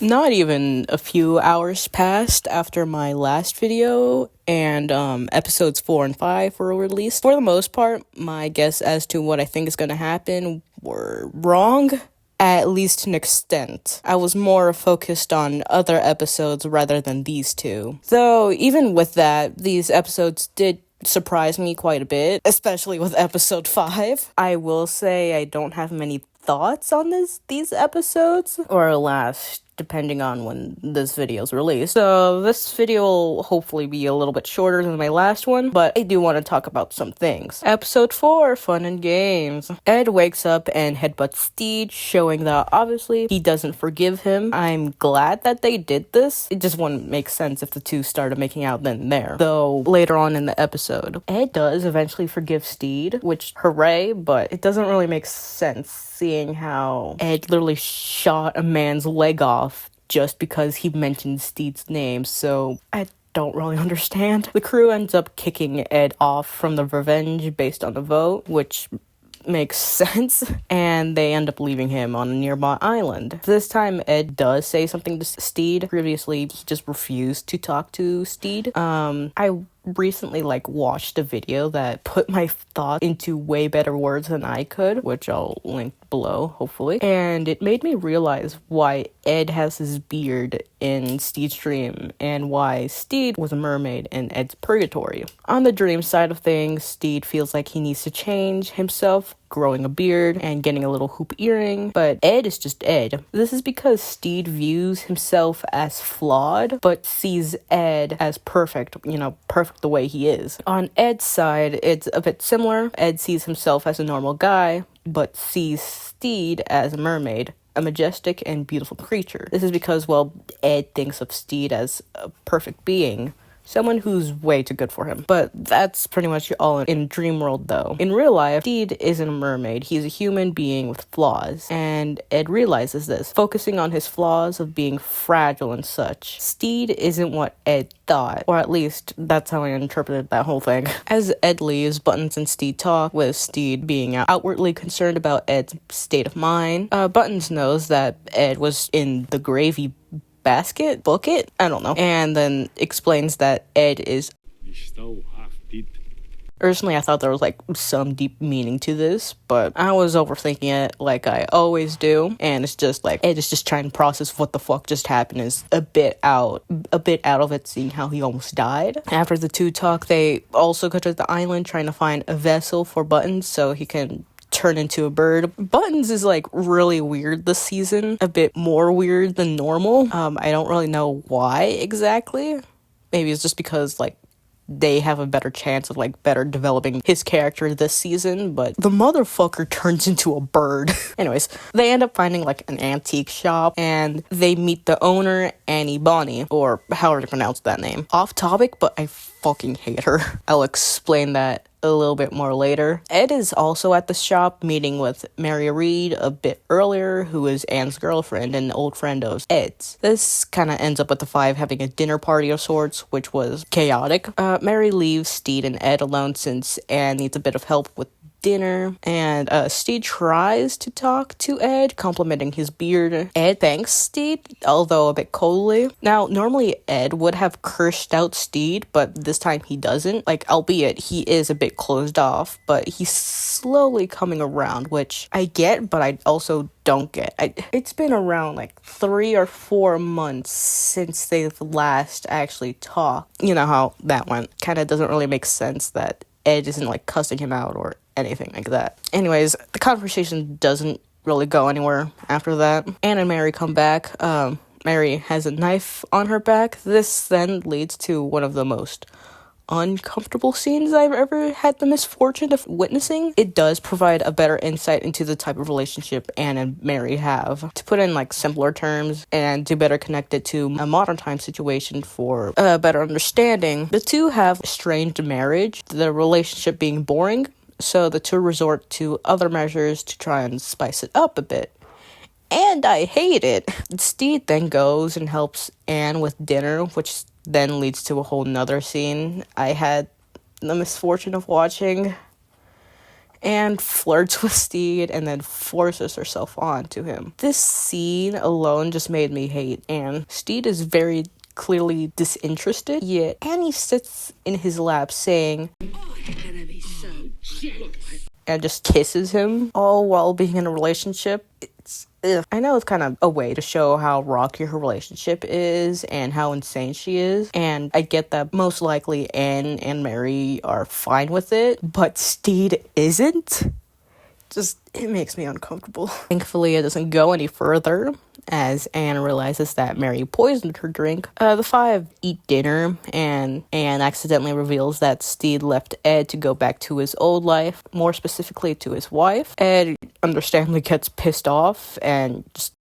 Not even a few hours passed after my last video, and episodes 4 and 5 were released. For the most part, my guess as to what I think is going to happen were wrong, at least to an extent. I was more focused on other episodes rather than these two. Though, even with that, these episodes did surprise me quite a bit, especially with episode 5. I will say I don't have many thoughts on these episodes, or last, depending on when this video is released. So this video will hopefully be a little bit shorter than my last one, but I do want to talk about some things. Episode 4, Fun and Games. Ed wakes up and headbutts Steed, showing that obviously he doesn't forgive him. I'm glad that they did this. It just wouldn't make sense if the two started making out then and there. Though later on in the episode, Ed does eventually forgive Steed, which hooray, but it doesn't really make sense seeing how Ed literally shot a man's leg off just because he mentioned Steed's name, so I don't really understand. The crew ends up kicking Ed off from the revenge based on the vote, which makes sense, and they end up leaving him on a nearby island. This time, Ed does say something to Steed. Previously, he just refused to talk to Steed. I recently watched a video that put my thoughts into way better words than I could, which I'll link below, hopefully. And it made me realize why Ed has his beard in Steed's dream, and why Steed was a mermaid in Ed's purgatory. On the dream side of things, Steed feels like he needs to change himself, growing a beard and getting a little hoop earring, but Ed is just Ed. This is because Steed views himself as flawed, but sees Ed as perfect, perfect the way he is. On Ed's side, it's a bit similar. Ed sees himself as a normal guy, but sees Steed as a mermaid, a majestic and beautiful creature. This is because, Ed thinks of Steed as a perfect being, someone who's way too good for him. But that's pretty much all in dream world, though. In real life, Steed isn't a mermaid. He's a human being with flaws, and Ed realizes this, focusing on his flaws of being fragile and such. Steed isn't what Ed thought, or at least that's how I interpreted that whole thing. As Ed leaves, Buttons and Steed talk, with Steed being outwardly concerned about Ed's state of mind. Buttons knows that Ed was in the gravy bucket, I don't know, and then explains that Ed is. Personally, I thought there was some deep meaning to this, but I was overthinking it like I always do, and it's just Ed is just trying to process what the fuck just happened, is a bit out of it, seeing how he almost died. After the two talk, they also go to the island trying to find a vessel for Buttons so he can turn into a bird. Buttons is really weird this season, a bit more weird than normal. I don't really know why exactly. Maybe it's just because they have a better chance of better developing his character this season, but the motherfucker turns into a bird. Anyways, they end up finding an antique shop, and they meet the owner, Annie Bonnie, or however to pronounce that name. Off topic, but I fucking hate her. I'll explain that a little bit more later. Ed is also at the shop meeting with Mary Reed a bit earlier, who is Anne's girlfriend and an old friend of Ed's. This kind of ends up with the five having a dinner party of sorts, which was chaotic. Mary leaves Steed and Ed alone since Anne needs a bit of help with dinner, and Steed tries to talk to Ed, complimenting his beard. Ed thanks Steed, although a bit coldly. Now, normally Ed would have cursed out Steed, but this time he doesn't. Albeit he is a bit closed off, but he's slowly coming around, which I get, but I also don't get. It's been around 3 or 4 months since they've last actually talked. You know how that went. Kind of doesn't really make sense that Ed isn't cussing him out or anything like that. Anyways, the conversation doesn't really go anywhere after that. Anne and Mary come back. Mary has a knife on her back. This then leads to one of the most uncomfortable scenes I've ever had the misfortune of witnessing. It does provide a better insight into the type of relationship Anne and Mary have. To put in simpler terms and to better connect it to a modern time situation for a better understanding, the two have a strained marriage, the relationship being boring, so the two resort to other measures to try and spice it up a bit. And I hate it. Steed then goes and helps Anne with dinner, which then leads to a whole nother scene I had the misfortune of watching. and flirts with Steed and then forces herself on to him. This scene alone just made me hate Anne. Steed is very clearly disinterested, yet Annie sits in his lap saying, and just kisses him, all while being in a relationship. I know it's kind of a way to show how rocky her relationship is and how insane she is, and I get that most likely Anne and Mary are fine with it, but Steed isn't. It makes me uncomfortable. Thankfully, it doesn't go any further, as Anne realizes that Mary poisoned her drink. The five eat dinner, and Anne accidentally reveals that Steed left Ed to go back to his old life, more specifically to his wife. Ed understandably gets pissed off, and just...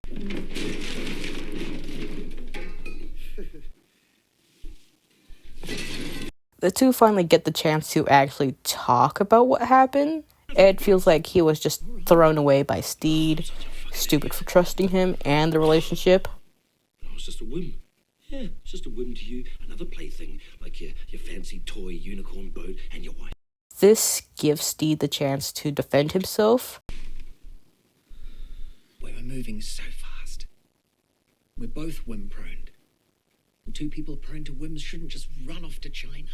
The two finally get the chance to actually talk about what happened. Ed feels like he was just thrown away by Steed, stupid for trusting him and the relationship. No, it's just a whim. Yeah, it's just a whim to you. Another plaything, like your fancy toy unicorn boat and your wife. This gives Steed the chance to defend himself. We're moving so fast. We're both whim-prone. And two people prone to whims shouldn't just run off to China.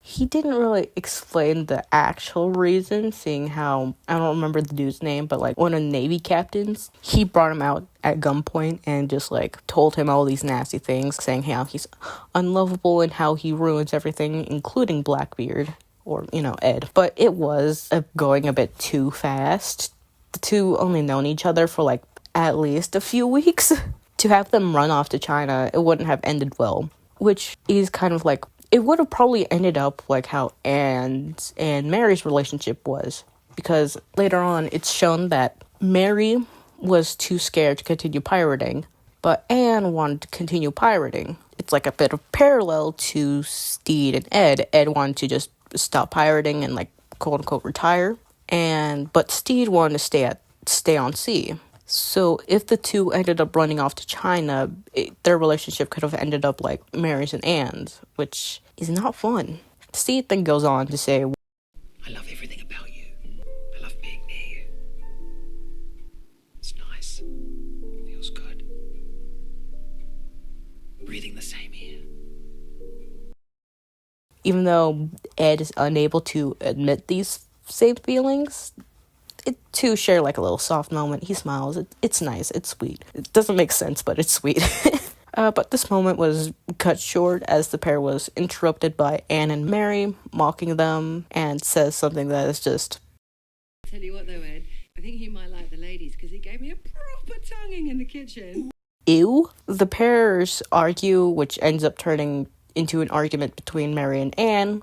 He didn't really explain the actual reason, seeing how, I don't remember the dude's name, but like one of the Navy captains, he brought him out at gunpoint and just like told him all these nasty things, saying how he's unlovable and how he ruins everything, including Blackbeard, or, Ed. But it was going a bit too fast. The two only known each other for like at least a few weeks. To have them run off to China, it wouldn't have ended well, which is kind of like, it would have probably ended up like how Anne's and Mary's relationship was, because later on it's shown that Mary was too scared to continue pirating, but Anne wanted to continue pirating. It's like a bit of parallel to Steed and Ed. Ed wanted to just stop pirating and like quote unquote retire, but Steed wanted to stay on sea. So if the two ended up running off to China, their relationship could have ended up like Mary's and Anne's, which is not fun. Steve then goes on to say, I love everything about you. I love being near you. It's nice. Feels good. Breathing the same air. Even though Ed is unable to admit these same feelings, it too share like a little soft moment. He smiles. It's nice. It's sweet. It doesn't make sense, but it's sweet. But this moment was cut short as the pair was interrupted by Anne and Mary mocking them, and says something that is just... Tell you what though, Ed, I think you might like the ladies because he gave me a proper tonguing in the kitchen. Ew. The pairs argue, which ends up turning into an argument between Mary and Anne,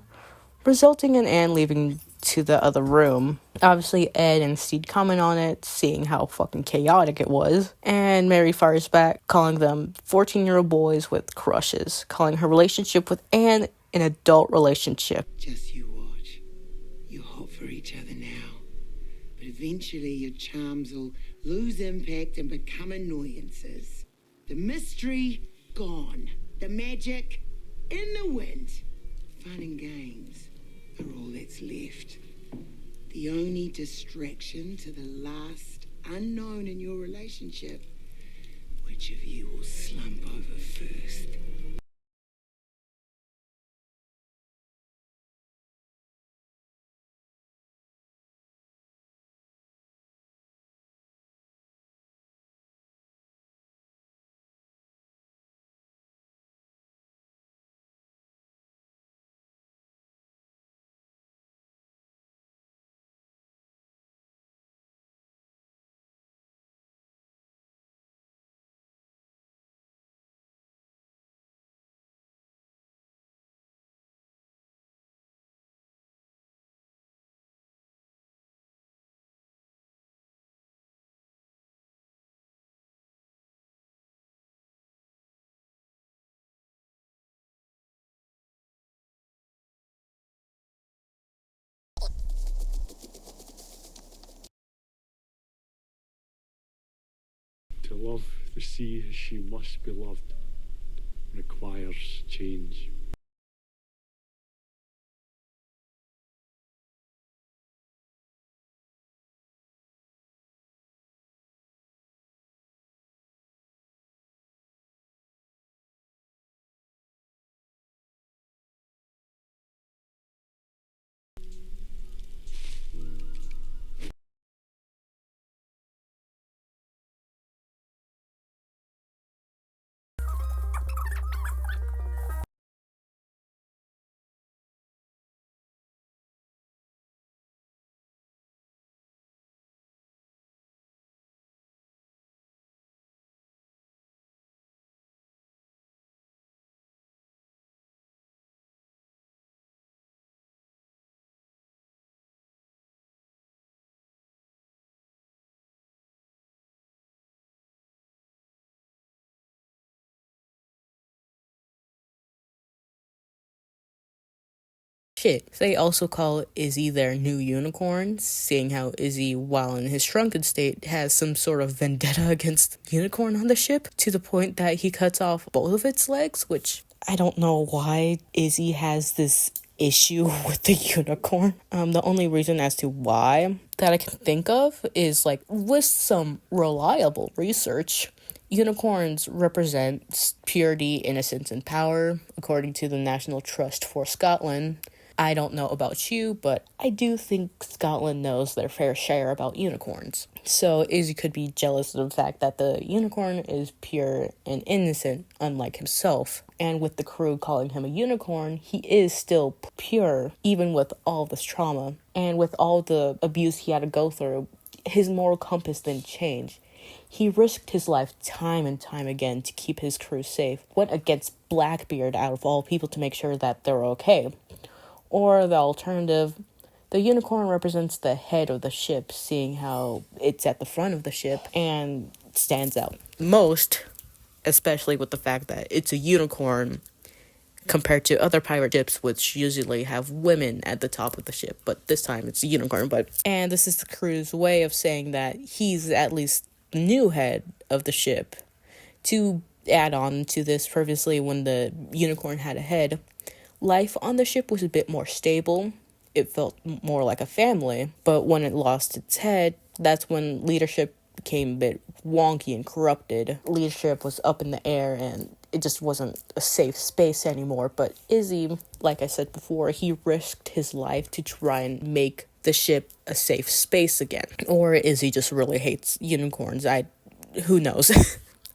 resulting in Anne leaving to the other room. Obviously, Ed and Steed comment on it, seeing how fucking chaotic it was, and Mary fires back, calling them 14-year-old boys with crushes, calling her relationship with Anne an adult relationship. Just you watch. You're hot for each other now, but eventually your charms will lose impact and become annoyances. The mystery gone, the magic in the wind. Fun and games are all that's left. The only distraction to the last unknown in your relationship. Which of you will slump over first? To love the sea as she must be loved requires change. shit. They also call Izzy their new unicorn, seeing how Izzy, while in his shrunken state, has some sort of vendetta against the unicorn on the ship, to the point that he cuts off both of its legs, which I don't know why Izzy has this issue with the unicorn. The only reason as to why that I can think of is, like, with some reliable research, unicorns represent purity, innocence, and power, according to the National Trust for Scotland. I don't know about you, but I do think Scotland knows their fair share about unicorns. So Izzy could be jealous of the fact that the unicorn is pure and innocent, unlike himself. And with the crew calling him a unicorn, he is still pure, even with all this trauma. And with all the abuse he had to go through, his moral compass didn't change. He risked his life time and time again to keep his crew safe. Went against Blackbeard out of all people to make sure that they're okay. Or the alternative, the unicorn represents the head of the ship, seeing how it's at the front of the ship and stands out most, especially with the fact that it's a unicorn compared to other pirate ships, which usually have women at the top of the ship, but this time it's a unicorn. And this is the crew's way of saying that he's at least the new head of the ship. To add on to this, previously when the unicorn had a head, life on the ship was a bit more stable. It felt more like a family, but when it lost its head, that's when leadership became a bit wonky and corrupted. Leadership was up in the air and it just wasn't a safe space anymore. But Izzy, like I said before, he risked his life to try and make the ship a safe space again. Or Izzy just really hates unicorns. Who knows?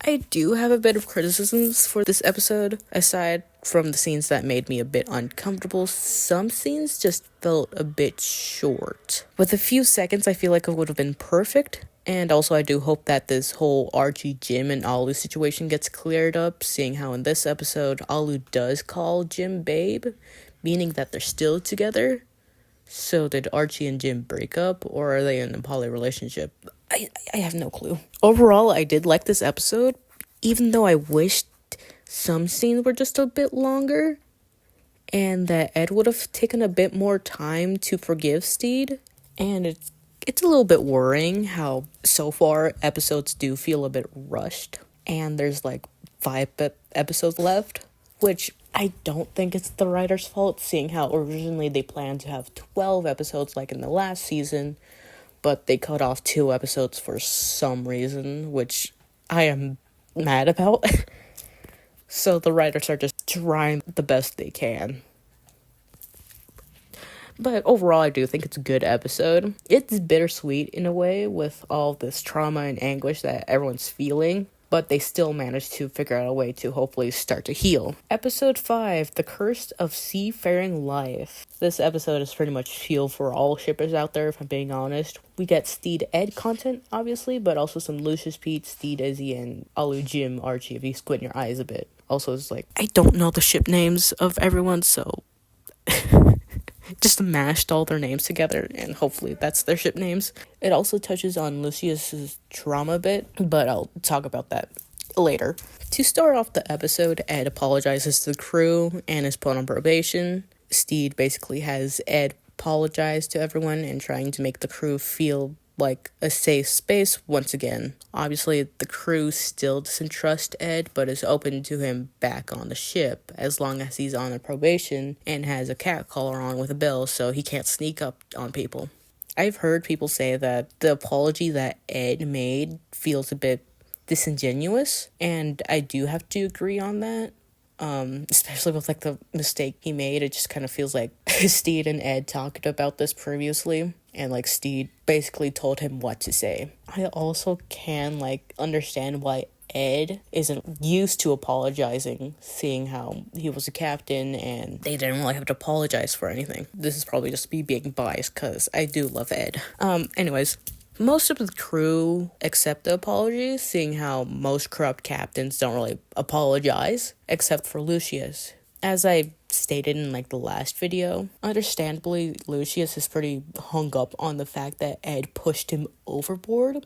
I do have a bit of criticisms for this episode. Aside from the scenes that made me a bit uncomfortable, some scenes just felt a bit short. With a few seconds, I feel like it would have been perfect. And also, I do hope that this whole Archie, Jim, and Alu situation gets cleared up, seeing how in this episode, Alu does call Jim babe, meaning that they're still together. So did Archie and Jim break up, or are they in a poly relationship? I have no clue. Overall, I did like this episode, even though I wished some scenes were just a bit longer, and that Ed would have taken a bit more time to forgive Steed. And it's a little bit worrying how so far episodes do feel a bit rushed, and there's like 5 episodes left, which I don't think it's the writer's fault, seeing how originally they planned to have 12 episodes like in the last season, but they cut off 2 episodes for some reason, which I am mad about. So the writers are just trying the best they can. But overall, I do think it's a good episode. It's bittersweet in a way with all this trauma and anguish that everyone's feeling, but they still managed to figure out a way to hopefully start to heal. Episode 5, The Curse of Seafaring Life. This episode is pretty much fuel for all shippers out there, if I'm being honest. We get Steed Ed content, obviously, but also some Lucius Pete, Steed Izzy, and Alu Jim Archie, if you squint your eyes a bit. Also, it's like, I don't know the ship names of everyone, so just mashed all their names together, and hopefully that's their ship names. It also touches on Lucius's trauma bit, but I'll talk about that later. To start off the episode, Ed apologizes to the crew and is put on probation. Steed basically has Ed apologize to everyone and trying to make the crew feel like a safe space once again. Obviously, the crew still doesn't trust Ed, but is open to him back on the ship as long as he's on a probation and has a cat collar on with a bell so he can't sneak up on people. I've heard people say that the apology that Ed made feels a bit disingenuous, and I do have to agree on that. Especially with like the mistake he made, it just kind of feels like Steed and Ed talked about this previously, and like Steed basically told him what to say. I also can like understand why Ed isn't used to apologizing, seeing how he was a captain and they didn't really have to apologize for anything. This is probably just me being biased because I do love Ed. Anyways, most of the crew accept the apologies, seeing how most corrupt captains don't really apologize, except for Lucius. As I stated in like the last video, understandably, Lucius is pretty hung up on the fact that Ed pushed him overboard,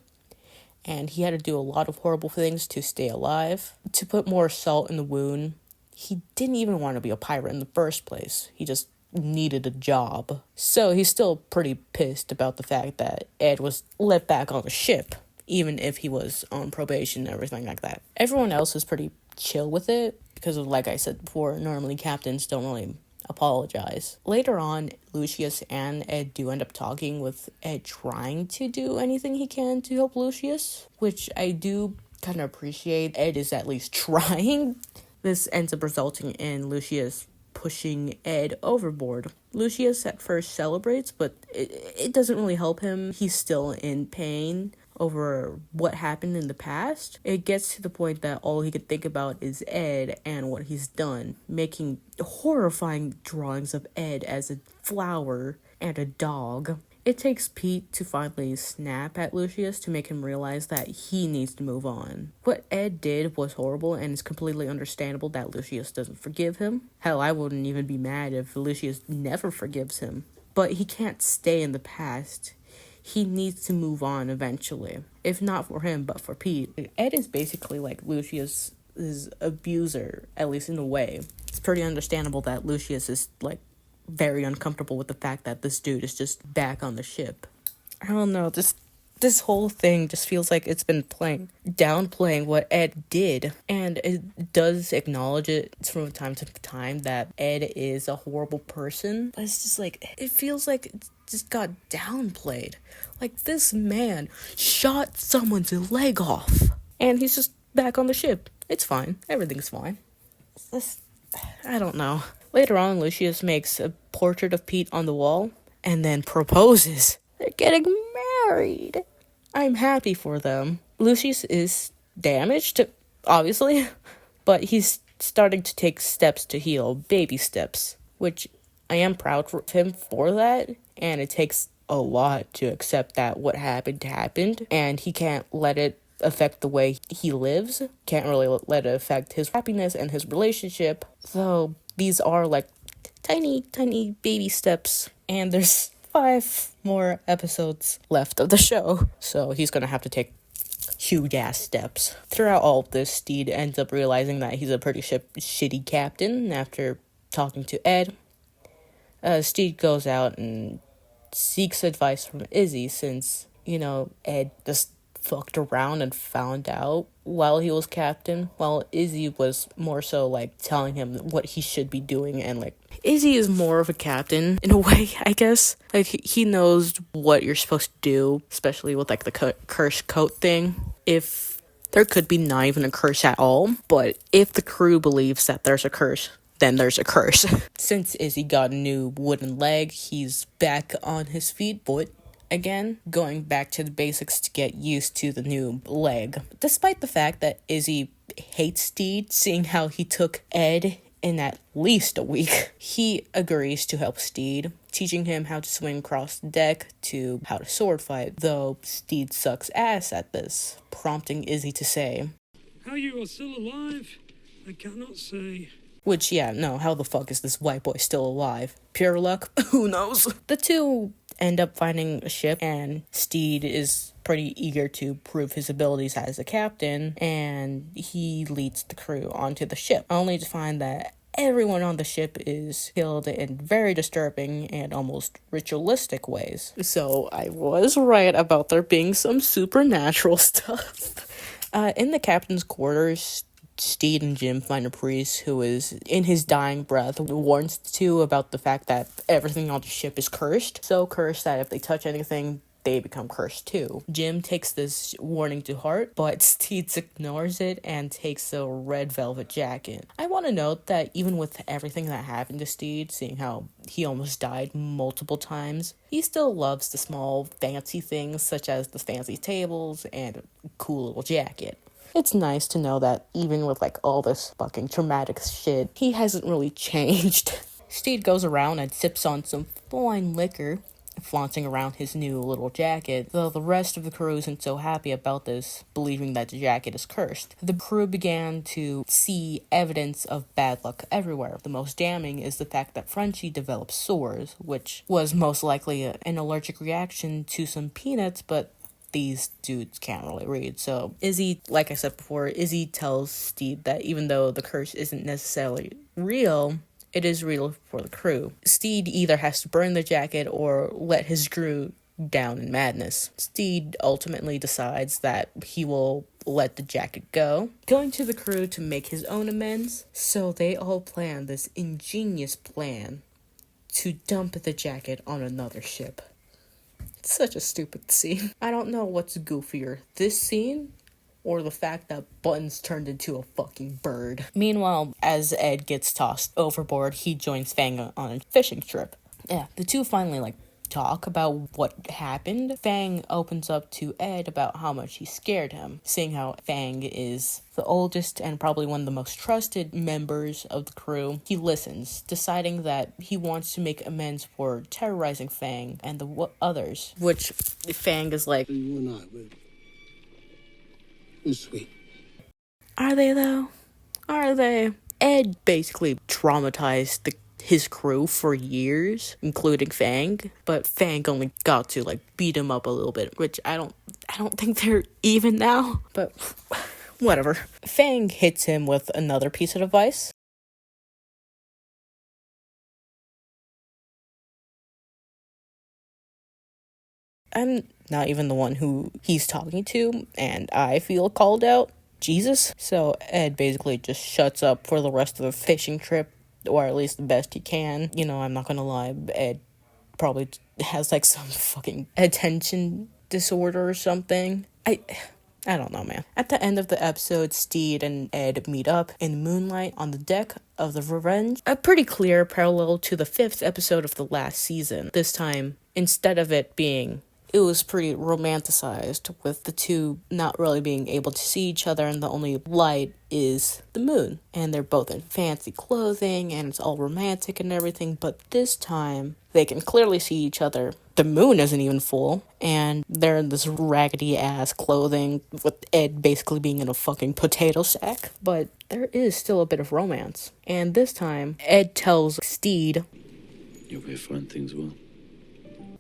and he had to do a lot of horrible things to stay alive. To put more salt in the wound, he didn't even want to be a pirate in the first place. He just needed a job. So he's still pretty pissed about the fact that Ed was let back on the ship, even if he was on probation and everything like that. Everyone else is pretty chill with it because of, like I said before, normally captains don't really apologize. Later on, Lucius and Ed do end up talking, with Ed trying to do anything he can to help Lucius, which I do kind of appreciate. Ed is at least trying. This ends up resulting in Lucius pushing Ed overboard. Lucius at first celebrates, but it doesn't really help him. He's still in pain over what happened in the past. It gets to the point that all he could think about is Ed and what he's done, making horrifying drawings of Ed as a flower and a dog. It takes Pete to finally snap at Lucius to make him realize that he needs to move on. What Ed did was horrible, and it's completely understandable that Lucius doesn't forgive him. Hell, I wouldn't even be mad if Lucius never forgives him. But he can't stay in the past. He needs to move on eventually. If not for him, but for Pete. Ed is basically like Lucius's abuser, at least in a way. It's pretty understandable that Lucius is like very uncomfortable with the fact that this dude is just back on the ship. I don't know, this whole thing just feels like it's been downplaying what Ed did, and it does acknowledge it from time to time that Ed is a horrible person, but it's just like, it feels like it just got downplayed. Like, this man shot someone's leg off, and he's just back on the ship. It's fine. Everything's fine. I don't know. Later on, Lucius makes a portrait of Pete on the wall and then proposes. They're getting married. I'm happy for them. Lucius is damaged, obviously, but he's starting to take steps to heal, baby steps, which I am proud of him for that, and it takes a lot to accept that what happened, and he can't let it affect the way he lives, can't really let it affect his happiness and his relationship. So these are like tiny baby steps, and there's 5 more episodes left of the show, so he's gonna have to take huge ass steps. Throughout all of this, Steed ends up realizing that he's a pretty shitty captain. After talking to Ed, Steed goes out and seeks advice from Izzy, since, Ed just fucked around and found out while he was captain, while Izzy was more so like telling him what he should be doing. And like, Izzy is more of a captain in a way, I guess. Like, he knows what you're supposed to do, especially with like the curse coat thing. If there could be not even a curse at all, but if the crew believes that there's a curse, then there's a curse. Since Izzy got a new wooden leg, he's back on his feet, but again, going back to the basics to get used to the new leg. Despite the fact that Izzy hates Steed, seeing how he took Ed in at least a week, he agrees to help Steed, teaching him how to swing across the deck to how to sword fight, though Steed sucks ass at this, prompting Izzy to say, How you are still alive, I cannot say. Which, yeah, no, how the fuck is this white boy still alive? Pure luck? Who knows? The two end up finding a ship, and Steed is pretty eager to prove his abilities as a captain, and he leads the crew onto the ship, only to find that everyone on the ship is killed in very disturbing and almost ritualistic ways. So I was right about there being some supernatural stuff. In the captain's quarters, Steed and Jim find a priest who is, in his dying breath, warns the two about the fact that everything on the ship is cursed. So cursed that if they touch anything, they become cursed too. Jim takes this warning to heart, but Steed ignores it and takes a red velvet jacket. I want to note that even with everything that happened to Steed, seeing how he almost died multiple times, he still loves the small fancy things such as the fancy tables and a cool little jacket. It's nice to know that even with like all this fucking traumatic shit, he hasn't really changed. Steed goes around and sips on some fine liquor, flaunting around his new little jacket, though the rest of the crew isn't so happy about this, believing that the jacket is cursed. The crew began to see evidence of bad luck everywhere. The most damning is the fact that Frenchie developed sores, which was most likely an allergic reaction to some peanuts, but these dudes can't really read. So Izzy, like I said before, Izzy tells Steed that even though the curse isn't necessarily real, it is real for the crew. Steed either has to burn the jacket or let his crew down in madness. Steed ultimately decides that he will let the jacket go, going to the crew to make his own amends. So they all plan this ingenious plan to dump the jacket on another ship. It's such a stupid scene. I don't know what's goofier, this scene or the fact that Buttons turned into a fucking bird. Meanwhile, as Ed gets tossed overboard, he joins Fang on a fishing trip. Yeah, the two finally, talk about what happened. Fang opens up to Ed about how much he scared him, seeing how Fang is the oldest and probably one of the most trusted members of the crew. He listens, deciding that he wants to make amends for terrorizing Fang and the others, which Fang is like, You and I, we're sweet. are they though? Are they? Ed basically traumatized his crew for years, including Fang, but Fang only got to beat him up a little bit, which I don't think they're even now, but whatever. Fang hits him with another piece of advice. I'm not even the one who he's talking to, and I feel called out. Jesus. So Ed basically just shuts up for the rest of the fishing trip, or at least the best he can. I'm not gonna lie, Ed probably has some fucking attention disorder or something. I don't know, man. At the end of the episode, Steed and Ed meet up in the moonlight on the deck of the Revenge. A pretty clear parallel to the 5th episode of the last season. This time, instead of it was pretty romanticized, with the two not really being able to see each other, and the only light is the moon. And they're both in fancy clothing, and it's all romantic and everything, but this time, they can clearly see each other. The moon isn't even full, and they're in this raggedy-ass clothing, with Ed basically being in a fucking potato sack. But there is still a bit of romance. And this time, Ed tells Steed, You'll be fine, things will.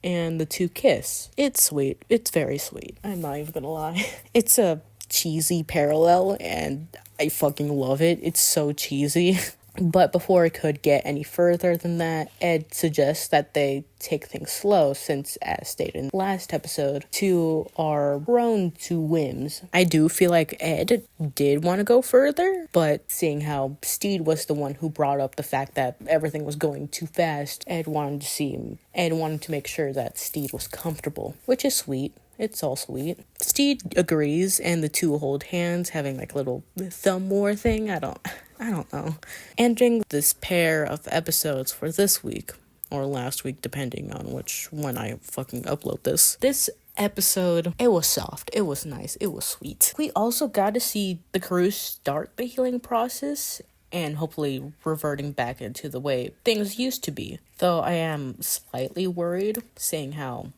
And the two kiss. It's sweet. It's very sweet. I'm not even gonna lie. It's a cheesy parallel, and I fucking love it. It's so cheesy. But before it could get any further than that, Ed suggests that they take things slow since, as stated in the last episode, two are prone to whims. I do feel like Ed did want to go further, but seeing how Steed was the one who brought up the fact that everything was going too fast, Ed wanted to make sure that Steed was comfortable, which is sweet. It's all sweet. Steed agrees, and the two hold hands, having little thumb war thing. I don't know. Ending this pair of episodes for this week, or last week, depending on when I fucking upload this. This episode, it was soft, it was nice, it was sweet. We also got to see the crew start the healing process, and hopefully reverting back into the way things used to be. Though I am slightly worried, seeing how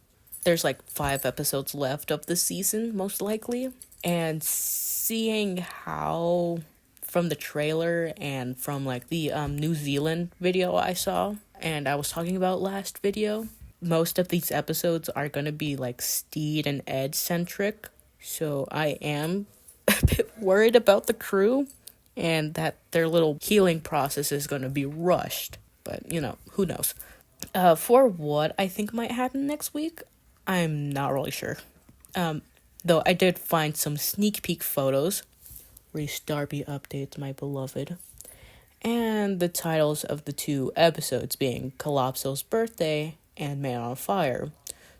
there's 5 episodes left of the season, most likely, and seeing how from the trailer and from the New Zealand video I saw and I was talking about last video, most of these episodes are going to be Steed and Ed centric, so I am a bit worried about the crew and that their little healing process is going to be rushed, but who knows. For what I think might happen next week, I'm not really sure. Though I did find some sneak peek photos. Reese Darby updates, my beloved. And the titles of the 2 episodes being Calypso's Birthday and Man on Fire.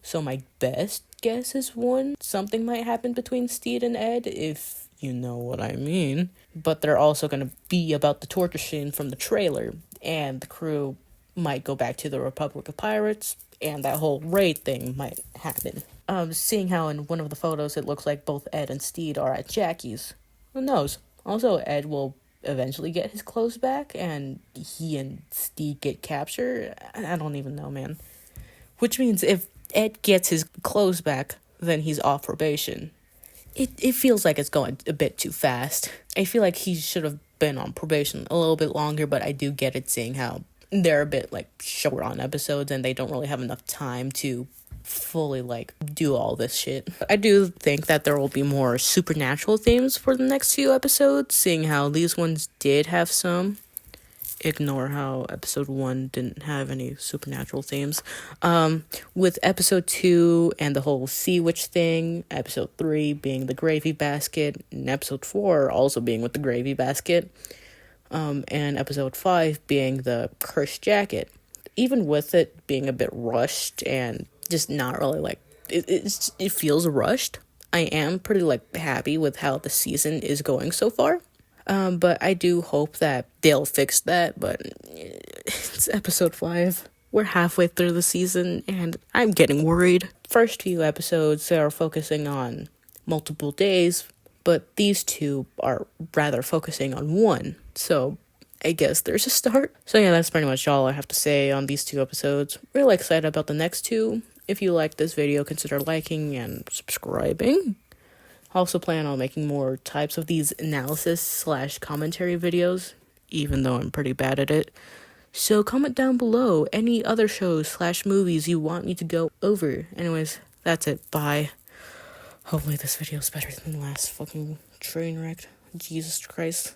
So my best guess is something might happen between Steed and Ed, if you know what I mean. But they're also going to be about the torture scene from the trailer, and the crew might go back to the Republic of Pirates, and that whole raid thing might happen. Seeing how in one of the photos it looks like both Ed and Steed are at Jackie's. Who knows? Also, Ed will eventually get his clothes back, and he and Steed get captured. I don't even know, man. Which means if Ed gets his clothes back, then he's off probation. It feels like it's going a bit too fast. I feel like he should have been on probation a little bit longer, but I do get it, seeing how they're a bit short on episodes and they don't really have enough time to fully do all this shit. I do think that there will be more supernatural themes for the next few episodes, seeing how these ones did have some, ignore how episode 1 didn't have any supernatural themes. With episode 2 and the whole sea witch thing, episode 3 being the gravy basket, and episode 4 also being with the gravy basket, and episode 5 being the cursed jacket. Even with it being a bit rushed and just not really like, it feels rushed. I am pretty like happy with how the season is going so far. But I do hope that they'll fix that, but it's episode 5. We're halfway through the season, and I'm getting worried. First few episodes are focusing on multiple days, but these two are rather focusing on one, so I guess there's a start. So yeah, that's pretty much all I have to say on these 2 episodes. Really excited about the next 2. If you like this video, consider liking and subscribing. Also plan on making more types of these analysis/commentary videos, even though I'm pretty bad at it. So comment down below any other shows/movies you want me to go over. Anyways, that's it. Bye. Hopefully this video is better than the last fucking train wreck. Jesus Christ.